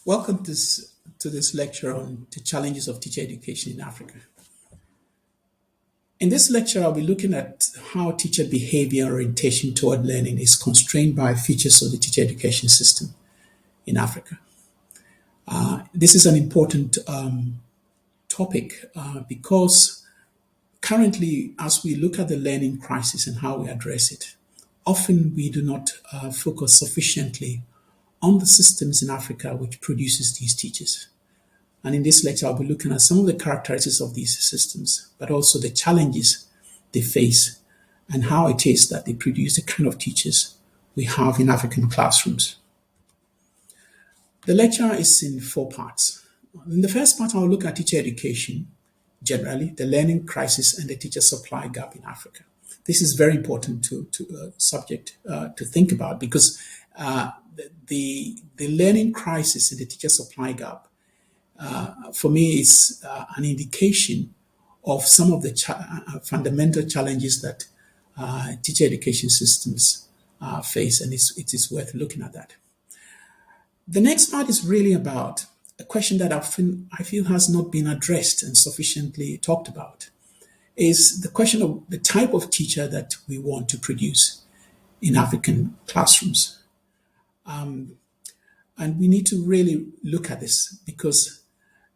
Welcome to this lecture on the challenges of teacher education in Africa. In this lecture, I'll be looking at how teacher behavior and orientation toward learning is constrained by features of the teacher education system in Africa. This is an important topic because currently, as we look at the learning crisis and how we address it, often we do not focus sufficiently on the systems in Africa which produces these teachers. And in this lecture, I'll be looking at some of the characteristics of these systems, but also the challenges they face and how it is that they produce the kind of teachers we have in African classrooms. The lecture is in 4 parts. In the first part, I'll look at teacher education generally, the learning crisis, and the teacher supply gap in Africa. This is very important subject to think about because the learning crisis and the teacher supply gap for me, is an indication of some of the fundamental challenges that teacher education systems face, and it is worth looking at that. The next part is really about a question that often I feel has not been addressed and sufficiently talked about, is the question of the type of teacher that we want to produce in African classrooms. And we need to really look at this because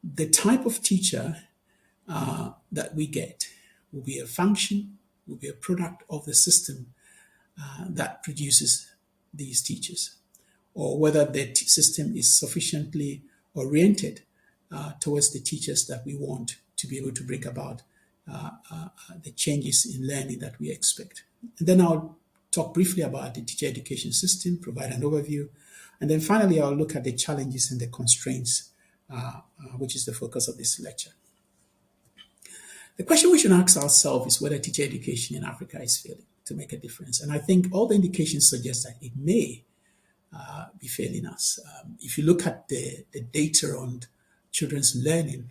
the type of teacher that we get will be a function, will be a product of the system that produces these teachers, or whether the system is sufficiently oriented towards the teachers that we want to be able to bring about the changes in learning that we expect. And then I'll talk briefly about the teacher education system, provide an overview, and then finally I'll look at the challenges and the constraints which is the focus of this lecture. The question we should ask ourselves is whether teacher education in Africa is failing to make a difference. And I think all the indications suggest that it may be failing us. If you look at the data on children's learning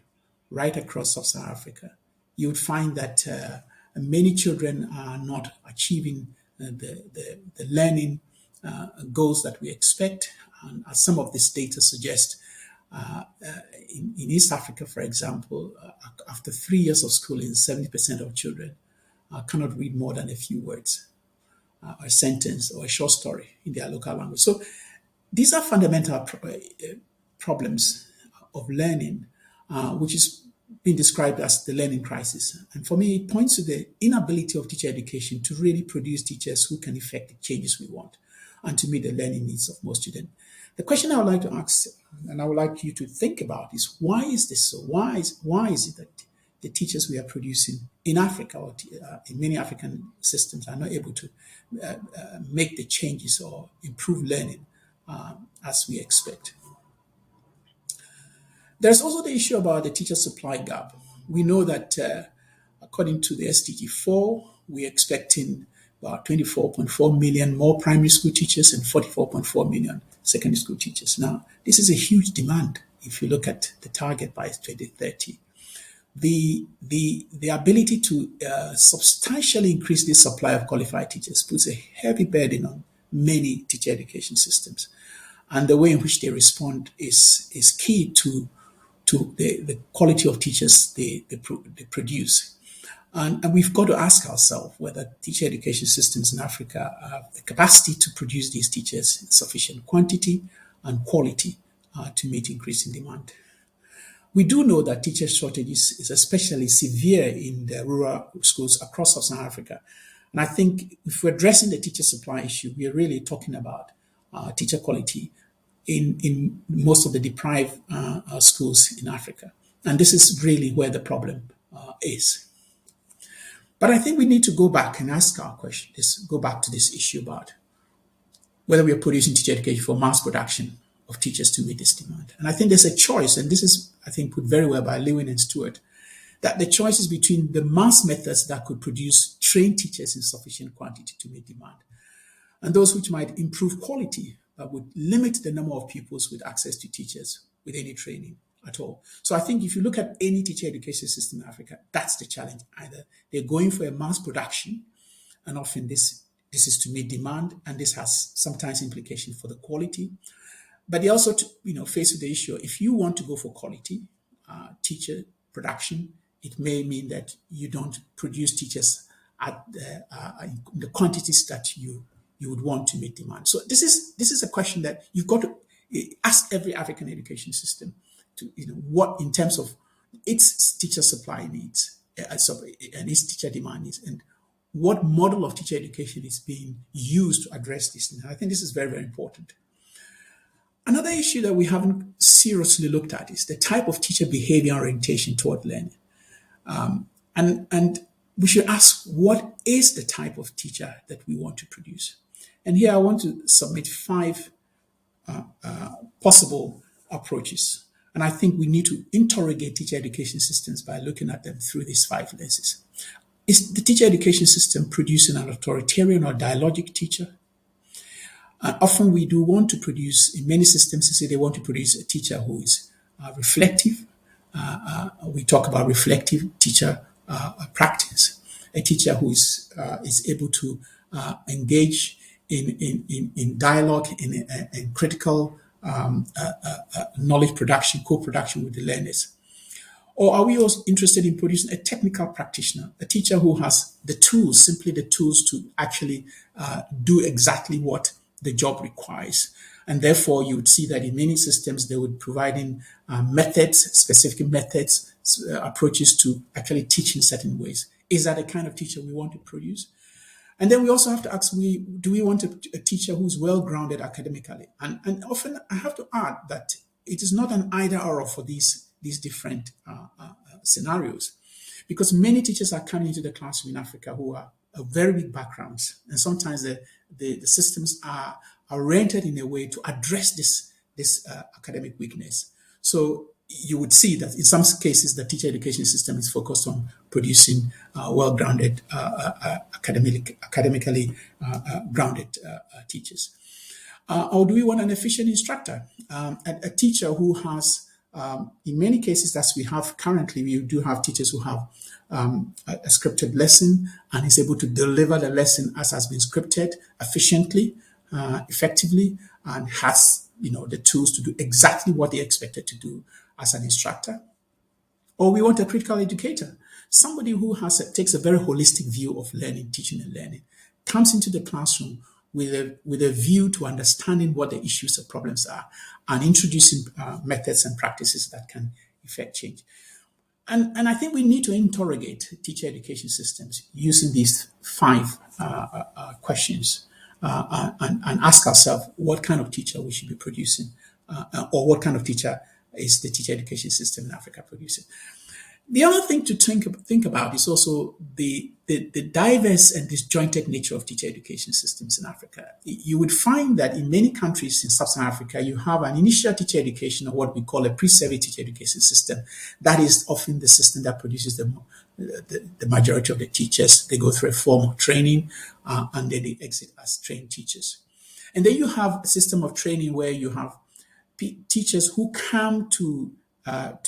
right across sub-Saharan Africa, you would find that many children are not achieving the learning goals that we expect. And as some of this data suggests, in East Africa, for example, after 3 years of schooling, 70% of children cannot read more than a few words, a sentence, or a short story in their local language. So these are fundamental problems of learning, which is being described as the learning crisis. And for me, it points to the inability of teacher education to really produce teachers who can effect the changes we want and to meet the learning needs of most students. The question I would like to ask, and I would like you to think about, is why is this so? Why is it that the teachers we are producing in Africa or in many African systems are not able to make the changes or improve learning as we expect? There's also the issue about the teacher supply gap. We know that according to the SDG 4, we're expecting about 24.4 million more primary school teachers and 44.4 million secondary school teachers. Now, this is a huge demand if you look at the target by 2030. The ability to substantially increase the supply of qualified teachers puts a heavy burden on many teacher education systems. And the way in which they respond is key to the quality of teachers they produce. And we've got to ask ourselves whether teacher education systems in Africa have the capacity to produce these teachers in sufficient quantity and quality to meet increasing demand. We do know that teacher shortages is especially severe in the rural schools across sub-Saharan Africa. And I think if we're addressing the teacher supply issue, we are really talking about teacher quality in most of the deprived schools in Africa. And this is really where the problem is. But I think we need to go back and ask our question, go back to this issue about whether we are producing teacher education for mass production of teachers to meet this demand. And I think there's a choice, and this is, I think, put very well by Lewin and Stewart, that the choice is between the mass methods that could produce trained teachers in sufficient quantity to meet demand, and those which might improve quality but would limit the number of pupils with access to teachers with any training at all. So I think if you look at any teacher education system in Africa, that's the challenge. Either they're going for a mass production, and often this is to meet demand, and this has sometimes implications for the quality, But they also, faced with the issue, if you want to go for quality teacher production, it may mean that you don't produce teachers at the quantities that you would want to meet demand. So this is a question that you've got to ask every African education system to, what in terms of its teacher supply needs and its teacher demand needs, and what model of teacher education is being used to address this. And I think this is very, very important. Another issue that we haven't seriously looked at is the type of teacher behavior orientation toward learning. And we should ask, what is the type of teacher that we want to produce? And here I want to submit 5 possible approaches. And I think we need to interrogate teacher education systems by looking at them through these 5 lenses. Is the teacher education system producing an authoritarian or dialogic teacher? Often we do want to produce, in many systems, they want to produce a teacher who is reflective. We talk about reflective teacher practice, a teacher who is able to engage in dialogue, in critical knowledge production, co-production with the learners. Or are we also interested in producing a technical practitioner, a teacher who has the tools, simply the tools to actually do exactly what the job requires? And therefore, you would see that in many systems, they would provide in methods, specific methods, approaches to actually teach in certain ways. Is that the kind of teacher we want to produce? And then we also have to ask, do we want a teacher who's well-grounded academically? And often I have to add that it is not an either or for these different scenarios, because many teachers are coming into the classroom in Africa who are very big backgrounds, and sometimes the systems are oriented in a way to address this academic weakness. So you would see that in some cases the teacher education system is focused on producing well-grounded, academically grounded teachers. Or do we want an efficient instructor, a teacher who has, in many cases as we have currently, we do have teachers who have a scripted lesson and is able to deliver the lesson as has been scripted efficiently, effectively, and has the tools to do exactly what they're expected to do as an instructor. Or we want a critical educator, somebody who takes a very holistic view of learning, teaching and learning, comes into the classroom with a view to understanding what the issues or problems are and introducing methods and practices that can effect change. And I think we need to interrogate teacher education systems using these 5 questions and ask ourselves what kind of teacher we should be producing, or what kind of teacher is the teacher education system in Africa producing. The other thing to think about is also the diverse and disjointed nature of teacher education systems in Africa. You would find that in many countries in sub-Saharan Africa, you have an initial teacher education, or what we call a pre-service teacher education system. That is often the system that produces the majority of the teachers. They go through a form of training and then they exit as trained teachers. And then you have a system of training where you have teachers who come to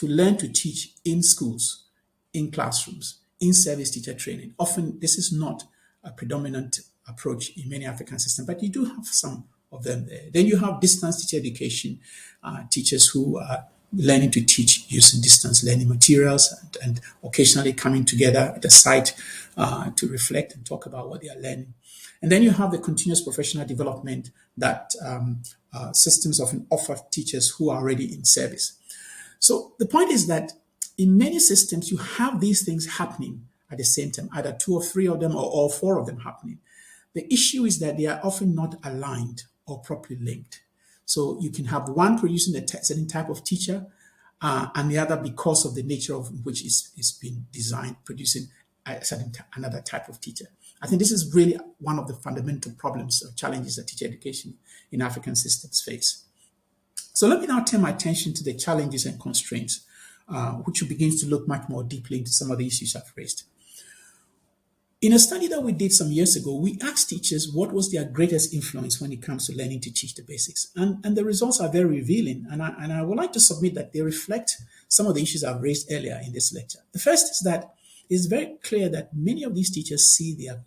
learn to teach in schools, in classrooms, in service teacher training. Often this is not a predominant approach in many African systems, but you do have some of them there. Then you have distance teacher education, teachers who are learning to teach using distance learning materials and occasionally coming together at a site to reflect and talk about what they are learning. And then you have the continuous professional development that systems often offer teachers who are already in service. So the point is that in many systems, you have these things happening at the same time, either 2 or 3 of them or all 4 of them happening. The issue is that they are often not aligned or properly linked. So you can have one producing a certain type of teacher and the other, because of the nature of which is being designed, producing another type of teacher. I think this is really one of the fundamental problems or challenges that teacher education in African systems face. So let me now turn my attention to the challenges and constraints, which begins to look much more deeply into some of the issues I've raised. In a study that we did some years ago, we asked teachers what was their greatest influence when it comes to learning to teach the basics. And the results are very revealing. And I would like to submit that they reflect some of the issues I've raised earlier in this lecture. The first is that it's very clear that many of these teachers see their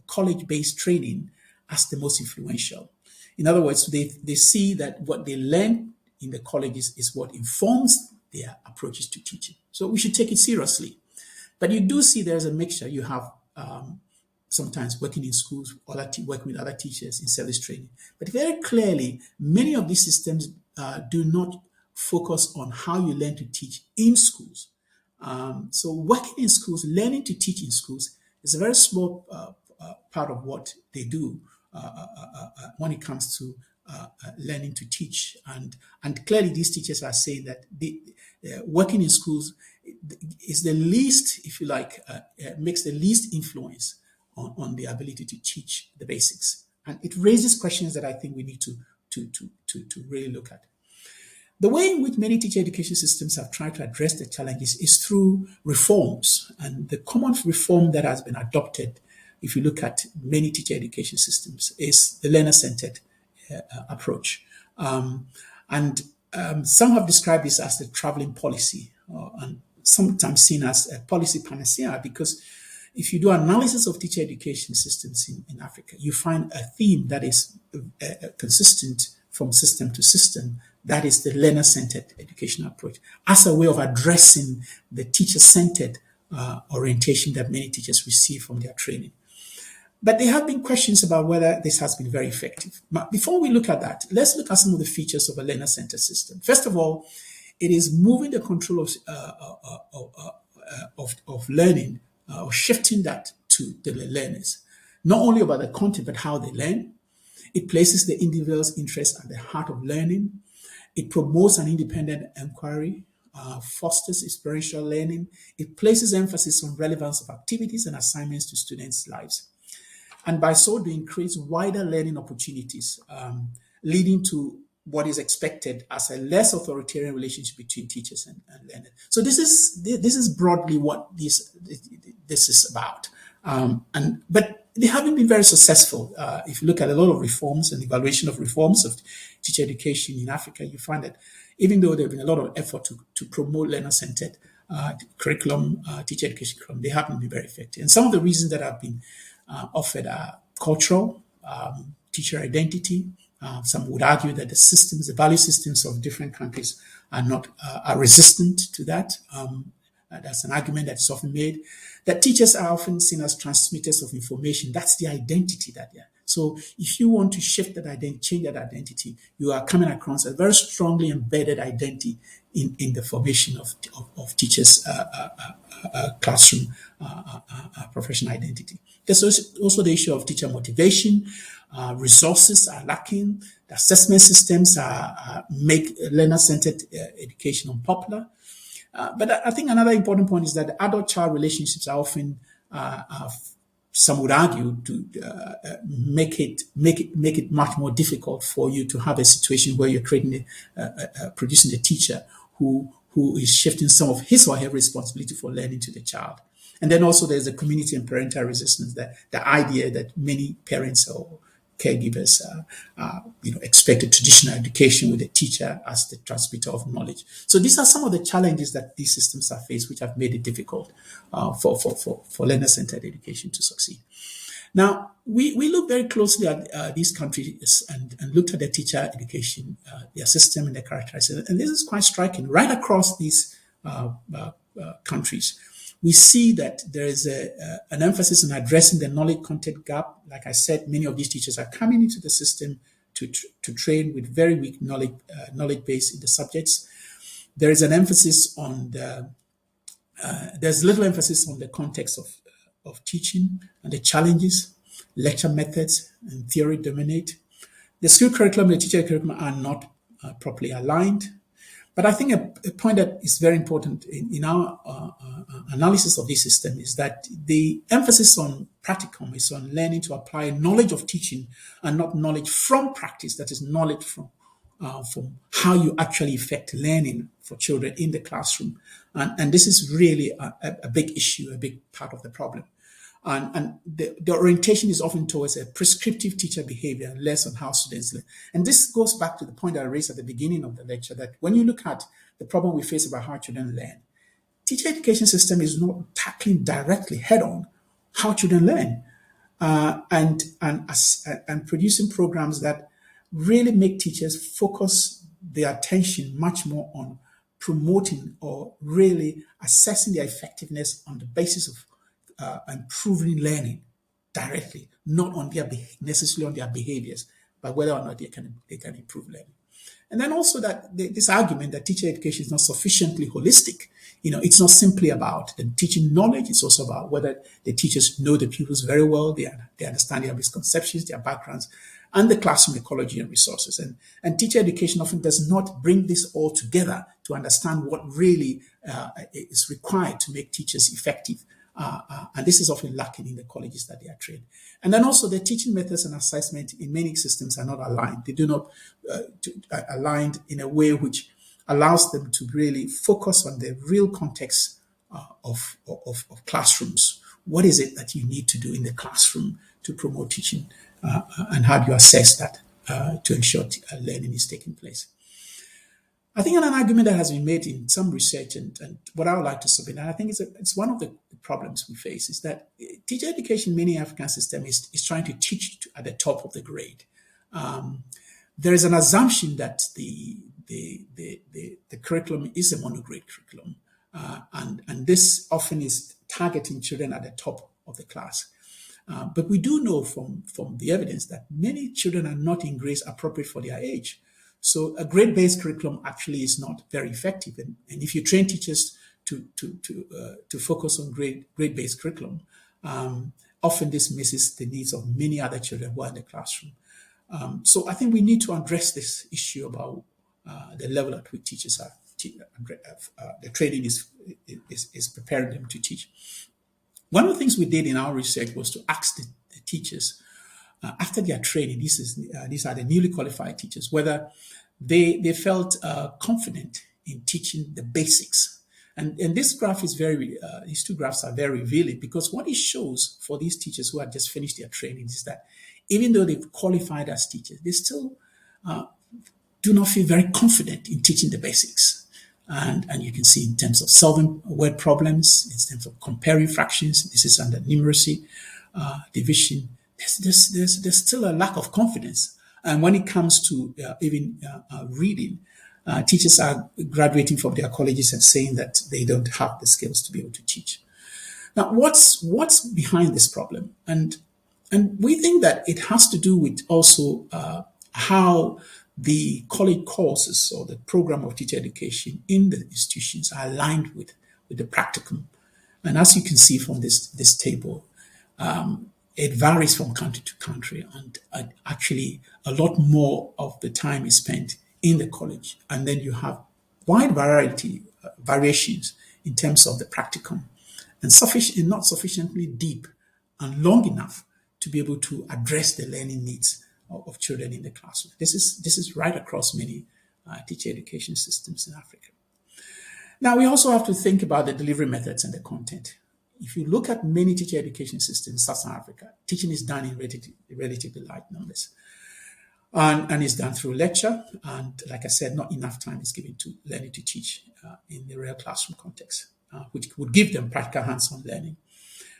college-based training as the most influential. In other words, they see that what they learn in the colleges is what informs their approaches to teaching. So we should take it seriously. But you do see there's a mixture. You have sometimes working in schools, working with other teachers in service training. But very clearly, many of these systems do not focus on how you learn to teach in schools. So working in schools, learning to teach in schools is a very small part of what they do when it comes to learning to teach. And clearly these teachers are saying that working in schools is the least, if you like, makes the least influence on the ability to teach the basics. And it raises questions that I think we need to really look at. The way in which many teacher education systems have tried to address the challenges is through reforms. And the common reform that has been adopted, if you look at many teacher education systems, is the learner-centered approach. And some have described this as the traveling policy, and sometimes seen as a policy panacea, because if you do analysis of teacher education systems in Africa, you find a theme that is consistent from system to system. That is the learner-centered educational approach as a way of addressing the teacher-centered orientation that many teachers receive from their training. But there have been questions about whether this has been very effective. But before we look at that, let's look at some of the features of a learner-centered system. First of all, it is moving the control of learning or shifting that to the learners, not only about the content, but how they learn. It places the individual's interest at the heart of learning. It promotes an independent inquiry, fosters experiential learning. It places emphasis on relevance of activities and assignments to students' lives. And by so doing, creates wider learning opportunities, leading to what is expected as a less authoritarian relationship between teachers and learners. So this is broadly what this is about. But they haven't been very successful. If you look at a lot of reforms and evaluation of reforms of teacher education in Africa, you find that even though there have been a lot of effort to promote learner-centered curriculum, teacher education curriculum, they haven't been very effective. And some of the reasons that have been offered are cultural, teacher identity. Some would argue that the value systems of different countries are resistant to that. That's an argument that's often made. That teachers are often seen as transmitters of information. That's the identity that they are. So if you want to shift that identity, change that identity, you are coming across a very strongly embedded identity in the formation of teachers' classroom professional identity. There's also the issue of teacher motivation. Resources are lacking. The assessment systems make learner-centered education unpopular. But I think another important point is that the adult-child relationships are often, some would argue, to make it much more difficult for you to have a situation where you're producing a teacher who is shifting some of his or her responsibility for learning to the child. And then also there's the community and parental resistance, the idea that many parents or caregivers expect a traditional education with a teacher as the transmitter of knowledge. So these are some of the challenges that these systems have faced, which have made it difficult for learner-centered education to succeed. Now, we look very closely at these countries and looked at the teacher education, their system and their characteristics. And this is quite striking. Right across these countries, we see that there is an emphasis on addressing the knowledge content gap. Like I said, many of these teachers are coming into the system to train with very weak knowledge base in the subjects. There is an emphasis on there's little emphasis on the context of teaching and the challenges. Lecture methods and theory dominate. The school curriculum and the teacher curriculum are not properly aligned. But I think a point that is very important in our analysis of this system is that the emphasis on practicum is on learning to apply knowledge of teaching and not knowledge from practice, that is knowledge from how you actually effect learning for children in the classroom. And this is really a big issue, a big part of the problem. And the orientation is often towards a prescriptive teacher behavior and less on how students learn. And this goes back to the point that I raised at the beginning of the lecture, that when you look at the problem we face about how children learn, teacher education system is not tackling directly head-on how children learn and producing programs that really make teachers focus their attention much more on promoting or really assessing their effectiveness on the basis of improving learning directly, not on their necessarily on their behaviors, but whether or not they can improve learning. And then also that this argument that teacher education is not sufficiently holistic. It's not simply about the teaching knowledge. It's also about whether the teachers know the pupils very well, they understand their misconceptions, their backgrounds, and the classroom ecology and resources. And teacher education often does not bring this all together to understand what really is required to make teachers effective. And this is often lacking in the colleges that they are trained. And then also the teaching methods and assessment in many systems are not aligned. They do not aligned in a way which allows them to really focus on the real context of classrooms. What is it that you need to do in the classroom to promote teaching? And how do you assess that to ensure learning is taking place? I think an argument that has been made in some research and what I would like to submit, and I think it's one of the problems we face, is that teacher education in many African systems is trying to teach at the top of the grade. There is an assumption that the curriculum is a monograde curriculum, and this often is targeting children at the top of the class. But we do know from the evidence that many children are not in grades appropriate for their age. So a grade-based curriculum actually is not very effective. And if you train teachers to focus on grade-based curriculum, often this misses the needs of many other children who are in the classroom. So I think we need to address this issue about the level at which teachers are, the training is preparing them to teach. One of the things we did in our research was to ask the teachers after their training, these are the newly qualified teachers, whether they felt confident in teaching the basics. And this graph is these two graphs are very revealing, because what it shows for these teachers who had just finished their training is that even though they've qualified as teachers, they still do not feel very confident in teaching the basics. And you can see in terms of solving word problems, in terms of comparing fractions, this is under numeracy, division, there's still a lack of confidence. And when it comes to even reading, teachers are graduating from their colleges and saying that they don't have the skills to be able to teach. Now, what's behind this problem? And we think that it has to do with also how the college courses or the program of teacher education in the institutions are aligned with the practicum. And as you can see from this table, it varies from country to country, and actually a lot more of the time is spent in the college. And then you have wide variations in terms of the practicum, and not sufficiently deep and long enough to be able to address the learning needs of children in the classroom. This is right across many teacher education systems in Africa. Now, we also have to think about the delivery methods and the content. If you look at many teacher education systems in Southern Africa, teaching is done in relatively light numbers. And it's done through lecture. And like I said, not enough time is given to learning to teach in the real classroom context, which would give them practical hands-on learning.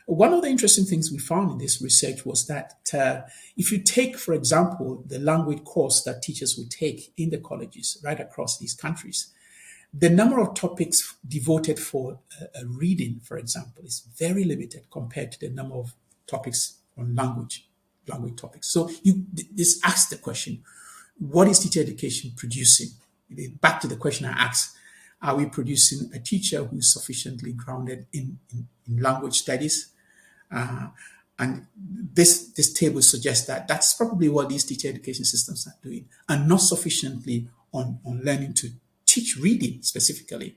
One of the interesting things we found in this research was that if you take, for example, the language course that teachers would take in the colleges right across these countries, the number of topics devoted for reading, for example, is very limited compared to the number of topics on language topics. So this asks the question, what is teacher education producing? Back to the question I asked, are we producing a teacher who is sufficiently grounded in language studies? And this table suggests that that's probably what these teacher education systems are doing, and not sufficiently on learning to teach reading specifically,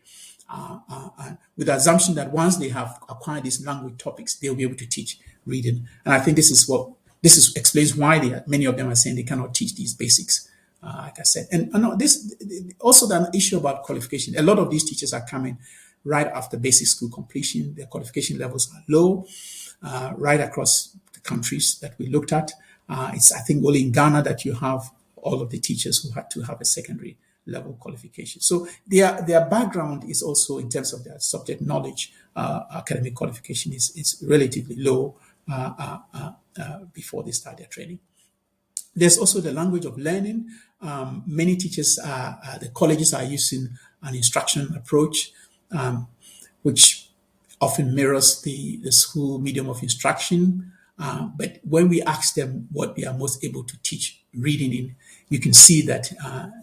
with the assumption that once they have acquired these language topics, they'll be able to teach reading. And I think this explains why many of them are saying they cannot teach these basics, like I said. And this also the issue about qualification. A lot of these teachers are coming right after basic school completion. Their qualification levels are low, right across the countries that we looked at. It's, I think, only in Ghana that you have all of the teachers who had to have a secondary level qualification. So their background is also, in terms of their subject knowledge, academic qualification is relatively low before they start their training. There's also the language of learning. Many teachers, the colleges are using an instruction approach, which often mirrors the school medium of instruction. But when we ask them what they are most able to teach reading in, you can see that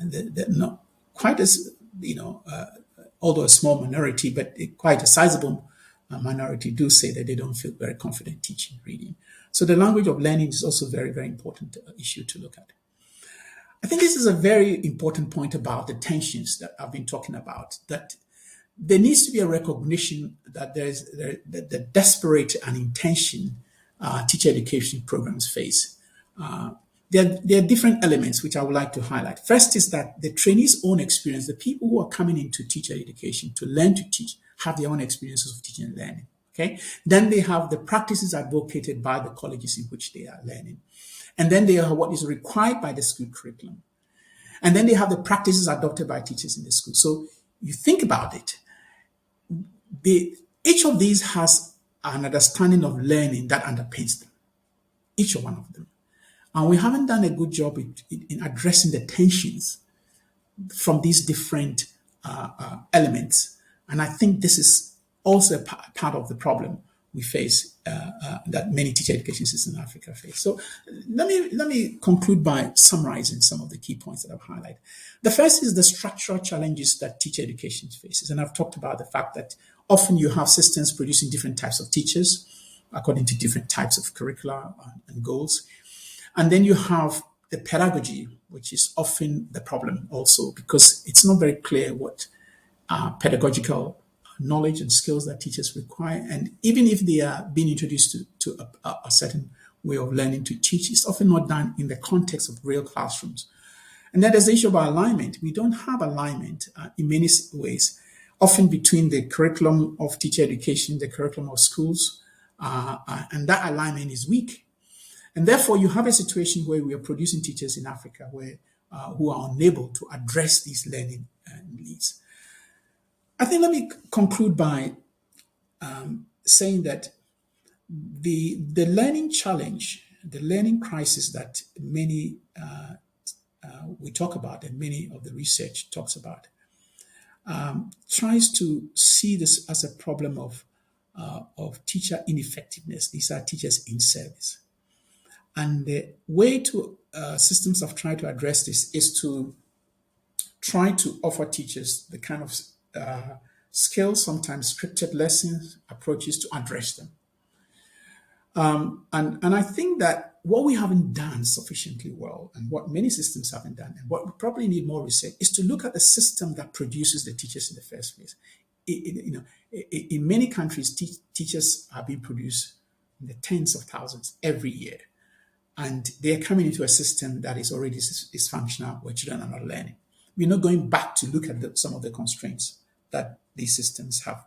they're not quite as, although a small minority, but quite a sizable minority do say that they don't feel very confident teaching reading. So the language of learning is also a very, very important issue to look at. I think this is a very important point about the tensions that I've been talking about, that there needs to be a recognition that there's the desperate and intention teacher education programs face. There are different elements which I would like to highlight. First is that the trainees' own experience, the people who are coming into teacher education to learn to teach, have their own experiences of teaching and learning. Okay. Then they have the practices advocated by the colleges in which they are learning. And then they have what is required by the school curriculum. And then they have the practices adopted by teachers in the school. So you think about it. Each of these has an understanding of learning that underpins them. Each one of them. And we haven't done a good job in addressing the tensions from these different elements. And I think this is also a part of the problem we face, that many teacher education systems in Africa face. So let me conclude by summarizing some of the key points that I've highlighted. The first is the structural challenges that teacher education faces. And I've talked about the fact that often you have systems producing different types of teachers according to different types of curricula and goals. And then you have the pedagogy, which is often the problem also, because it's not very clear what pedagogical knowledge and skills that teachers require. And even if they are being introduced to a certain way of learning to teach, it's often not done in the context of real classrooms. And then there's the issue about alignment. We don't have alignment in many ways, often between the curriculum of teacher education, the curriculum of schools, and that alignment is weak. And therefore, you have a situation where we are producing teachers in Africa who are unable to address these learning needs. I think let me conclude by saying that the learning challenge, the learning crisis that many we talk about and many of the research talks about, tries to see this as a problem of teacher ineffectiveness. These are teachers in service. And the way to systems have tried to address this is to try to offer teachers the kind of skills, sometimes scripted lessons, approaches to address them. And I think that what we haven't done sufficiently well, and what many systems haven't done, and what we probably need more research, is to look at the system that produces the teachers in the first place. In many countries, teachers are being produced in the tens of thousands every year. And they are coming into a system that is already dysfunctional, where children are not learning. We're not going back to look at some of the constraints that these systems have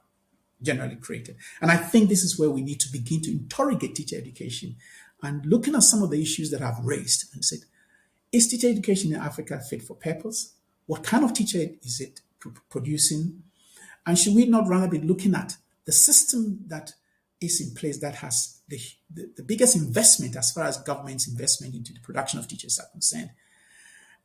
generally created. And I think this is where we need to begin to interrogate teacher education and looking at some of the issues that I've raised and said, is teacher education in Africa fit for purpose? What kind of teacher is it producing? And should we not rather be looking at the system that is in place that has the biggest investment as far as government's investment into the production of teachers are concerned,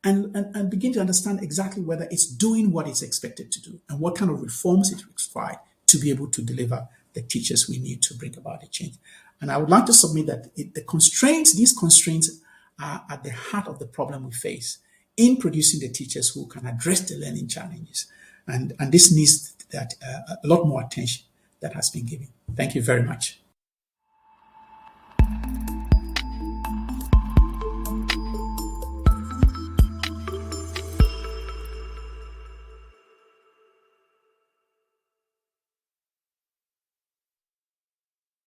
and begin to understand exactly whether it's doing what it's expected to do and what kind of reforms it requires to be able to deliver the teachers we need to bring about the change. And I would like to submit that these constraints are at the heart of the problem we face in producing the teachers who can address the learning challenges. And this needs that a lot more attention that has been given. Thank you very much.